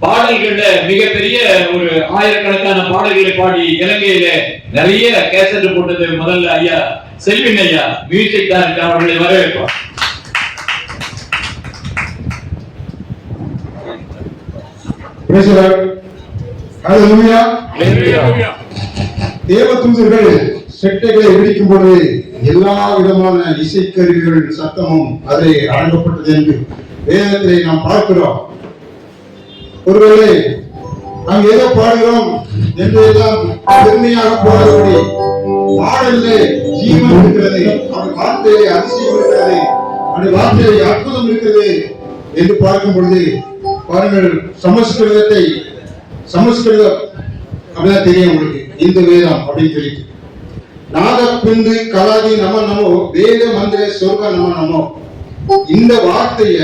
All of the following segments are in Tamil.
பாடல்கள்ல மிகப்பெரிய ஒரு ஆயிரக்கணக்கான பாடல்களை பாடி இலங்கையில நிறைய கேசட் போட்டது முதல்ல ஐயா செல்வின் ஐயா மியூசிக் டைரக்டர் அவர்களை வரவேற்பார். தேவ தூதர்கள் செட்டைகளை வெடிக்கும் பொழுது எல்லா விதமான இசைக்கருவிகள் சத்தமும் அதிலே அடங்கப்பட்டது என்று வேதத்திலே நாம் பார்க்கிறோம். ஒருவேளை நாம் ஏதோ பாடுகிறோம் என்று எல்லாம் பெருமையாக போடக்கூடிய பாடலிலே ஜீவன் இருக்கிறது, அவருடைய வார்த்தையிலே அதிசயம் இருக்கிறது, அவருடைய வார்த்தையிலே அற்புதம் இருக்கிறது என்று பார்க்கும் பொழுது பாருங்கள், சமஸ்கிருதம் அப்படிதான் தெரியும் உங்களுக்கு, இந்த வேதம் அப்படின்னு சொல்லிட்டு நாதப்பிந்து கலாதி நம நமோ வேத மந்திர சொர்க்க நம நமோ இந்த வார்த்தைய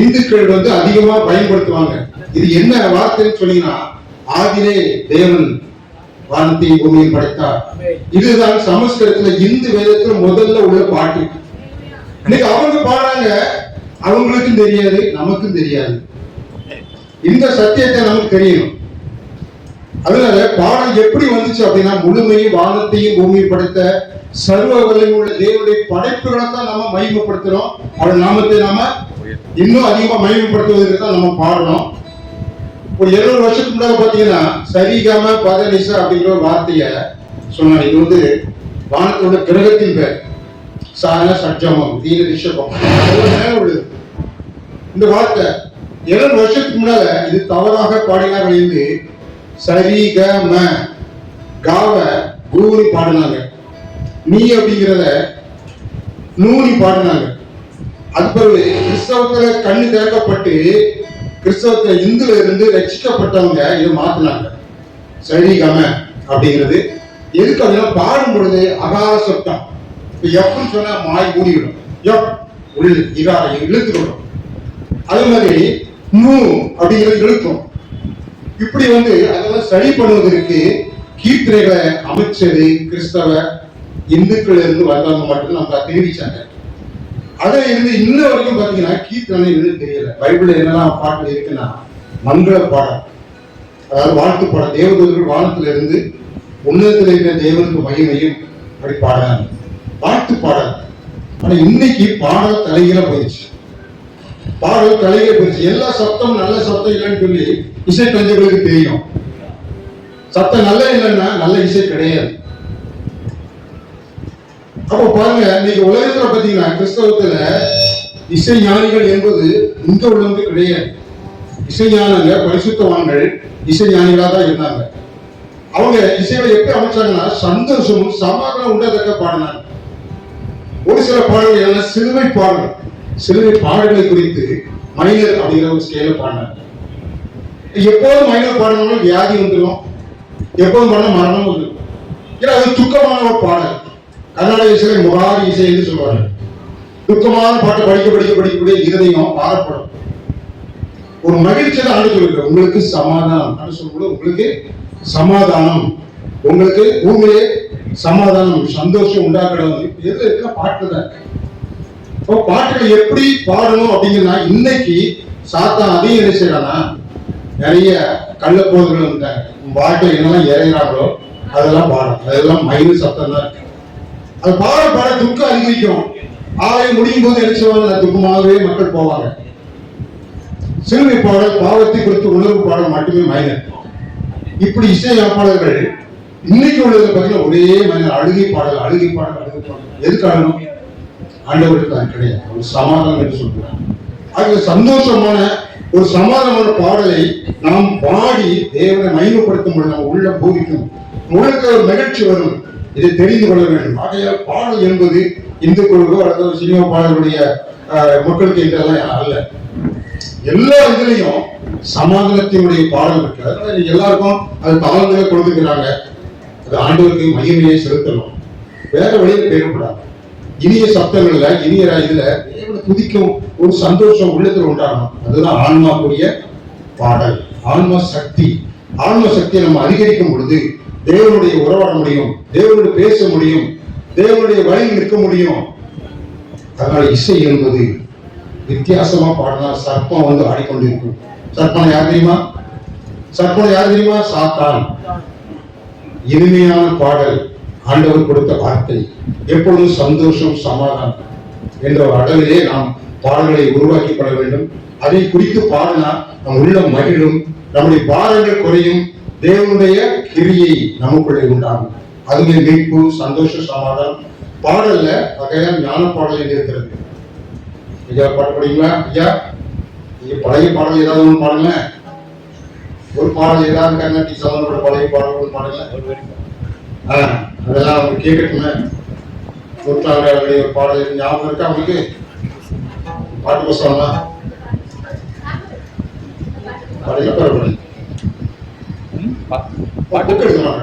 இந்துக்கள் அதிகமா பயன்படுத்துவாங்க. இது என்ன வார்த்தைன்னு சொன்னீங்கன்னா, ஆதிலே தேவன் வானத்தையும் பூமியும் படைத்தார். இதுதான் சமஸ்கிருதத்துல இந்து வேதத்துல முதல்ல உள்ள பாட்டு. இன்னைக்கு அவங்க பாடுறாங்க, அவங்களுக்கும் தெரியாது, நமக்கும் தெரியாது. இந்த சத்தியத்தை நமக்கு தெரியணும். அதனால பாடல் எப்படி வந்துச்சு அப்படின்னா, முழுமையும் வானத்தையும் பூமியை படைத்த சர்வ வல்லமை உள்ள தேவனுடைய படைப்புகளை தான் நம்ம மகிமைப்படுத்துறோம். அவருடைய நாமத்தை நாம இன்னும் அதிகமா மகிமைப்படுத்துவதற்கு தான் நம்ம பாடுறோம். ஒரு 700 வருஷத்துக்கு முன்னாடி பாத்தீங்கன்னா சரிகம பதனிச அப்படிங்கிற ஒரு வார்த்தைய சொன்னாங்க. இது வானத்தோட கிரகத்தின் பேர். சான சட்சமம் தீன ரிஷபம் உள்ளது. இந்த வார்த்தை 700 வருஷத்துக்கு முன்னால இது தவறாக பாடினார்கள் என்று சரி க ம காவ கூனி பாடினாங்க, நீ அப்படிங்கிறத நூனி பாடினாங்க. அது பிறகு கிறிஸ்தவத்துல கண்ணு திறக்கப்பட்டு கிறிஸ்தவத்துல இந்துல இருந்து ரட்சிக்கப்பட்டவங்க இதை மாத்தினாங்க. சரி கம அப்படிங்கிறது எதுக்கு அப்படின்னா, பாடும் பொழுது அகார சப்தம். இப்ப எப்பன்னு சொன்னா மாய் மூடிவிடும், எப் உள் இகார இழுத்துக்கணும். அதே மாதிரி நூ அப்படிங்கிறது இழுக்கும். இப்படி அதெல்லாம் சரி பண்ணுவதற்கு கீர்த்தனைகளை அமைச்சது கிறிஸ்தவ இந்துக்கள் இருந்து வந்தவங்க மட்டும் நம்ம தெரிவிச்சாங்க. அதை இருந்து இன்ன வரைக்கும் பாத்தீங்கன்னா கீர்த்தனை தெரியல. பைபிள்ல என்னெல்லாம் பாட்டு இருக்குன்னா, மங்கள பாடல், அதாவது வாழ்த்து பாடல், தேவதூதர்கள் வானத்துல இருந்து உன்னதத்தில் இருக்கிற தேவனுக்கு மகிமையும் அப்படி பாடுறாங்க, வாழ்த்து பாடல். ஆனா இன்னைக்கு பாடல் தலைகீழ போயிடுச்சு. பாடல் தலையில போயிடுச்சு. எல்லா சத்தம் நல்ல சத்தம் இல்லைன்னு சொல்லி இசை கலைஞர்களுக்கு தெரியும். சத்தம் நல்ல இல்லைன்னா நல்ல இசை கிடையாது. அப்ப பாருங்க, இன்னைக்கு உலகத்துல பாத்தீங்கன்னா கிறிஸ்தவத்துல இசை ஞானிகள் என்பது இங்க உள்ளவங்க கிடையாது. இசை ஞானங்க பரிசுத்தவான்கள் இசை ஞானிகளா தான் இருந்தாங்க. அவங்க இசைகளை எப்படி அமைச்சாங்கன்னா, சந்தோஷமும் சமாதானம் உண்டதற்க பாடினாங்க. ஒரு சில பாடல்கள் எல்லாம் சிலுவை பாடல், சிலுவை பாடல்களை குறித்து மைனர் அப்படிங்கிற ஒரு ஸ்கேல பாடினாங்க. எப்போதும் மைனர் பாடணும்னா வியாதி வந்துடும், எப்போதும் பாடினா மரணம் வந்துடும். ஏன்னா அது துக்கமான ஒரு பாடல். கர்நாடக இசையை முகாரி இசை என்று சொல்லுவாங்க. துக்கமான பாட்டு படிக்க இருதயம் பாரப்படும். ஒரு மகிழ்ச்சியை ஆண்டு சொல்லுங்க, உங்களுக்கு சமாதானம் சொல்லும்போது உங்களுக்கு சமாதானம், உங்களுக்கு பூமியிலே சமாதானம் சந்தோஷம் உண்டாக்கணும். எது இருக்குன்னா பாட்டு தான். பாட்டுகளை எப்படி பாடணும் அப்படிங்கன்னா, இன்னைக்கு சாத்தான் அதிகம் என்ன செய்யறானா, நிறைய கள்ளப்போதுகள் வந்துட்டாங்க. பாட்டை என்னெல்லாம் இறைகிறாங்களோ அதெல்லாம் பாடும், அதெல்லாம் மயில் சத்தம் தான் இருக்கு. அது பாட பாட துக்கம் அதிகரிக்கும். ஆலயம் முடியும் போது என்ன செய்வாங்க, துக்கமாகவே மக்கள் போவாங்க. சிறுமை பாடல் பாவத்தை குறித்து உணர்வு பாடல் மட்டுமே மைனர். இப்படி இசை அமைப்பாளர்கள் இன்னைக்கு உள்ளது பார்த்தீங்கன்னா ஒரே மைனர். அழுகை பாடல். எதுக்கு ஆடணும்? ஆண்டவருக்கு அது கிடையாது, ஒரு சமாதானம் என்று சொல்றாங்க. அது சந்தோஷமான ஒரு சமாதானமான பாடலை நாம் பாடி தேவனை மகிமைப்படுத்தும் பொழுது நம்ம உள்ள போதிக்கும், உங்களுக்கு ஒரு மகிழ்ச்சி வரும். இதை தெரிந்து கொள்ள வேண்டும். ஆகையால் பாடல் என்பது இந்துக்களுக்கோ அல்லது சினிமா பாடலுடைய மக்களுக்கு என்றெல்லாம் அல்ல. எல்லா இதுலையும் சமாதானத்தினுடைய பாடல் இருக்கு. அதனால எல்லாருக்கும் அது தாழ்ந்துகளை கொடுத்துக்கிறாங்க. அது ஆண்டவருக்கு மகிமையை செலுத்தணும், வேற வழியில் பேரப்படாது. இனிய சப்தங்கள்ல இனிய இதுல தேவனை துதிக்கும் ஒரு சந்தோஷம் உள்ளத்துல உண்டாகணும். அதுதான் ஆன்மாக்குரிய பாடல், ஆன்ம சக்தி. ஆன்ம சக்தியை நம்ம அதிகரிக்கும் பொழுது தேவனுடைய உறவாட முடியும், தேவனுடைய பேச முடியும், தேவனுடைய வழியில் நிற்க முடியும். அதனால இசை என்பது வித்தியாசமா பாடினா சர்ப்பம் ஆடிக்கொண்டிருக்கும், சர்ப்பனை யார் தெரியுமா? சர்ப்பனை யார் தெரியுமா? சாத்தான். இனிமையான பாடல், ஆண்டவர் கொடுத்த வார்த்தை, எப்பொழுதும் சந்தோஷம் சமாதானம் என்ற ஒரு அளவிலே நாம் பாடல்களை உருவாக்கி கொள்ள வேண்டும். அதை குறித்து பாடினா நம் உள்ளம் மகிழும், நம்முடைய பாடல்கள் குறையும், தேவனுடைய கிரியை நமக்குள்ளே உண்டாகும். அதுவே மீட்பு, சந்தோஷ சமாதானம். பாடல்ல வகையான ஞான பாடல் என்று இருக்கிறது. ஐயா பாட்டு படிங்களா? ஐயா நீங்க பழைய பாடல் ஏதாவது ஒன்று பாடுங்க. ஒரு பாடல் ஏதாவது கர்நாடிக் சம்பந்தப்பட்ட பழைய பாடல் ஒன்று பாடுங்க. அதெல்லாம் அவங்க கேட்கட்டுமே. நூற்றாண்டு ஒரு பாடல் ஞாபகம் இருக்கா அவங்களுக்கு? பாட்டு பேசலாமா? பாடல பரவாயில்ல. பாட்டு எடுக்கலாம்.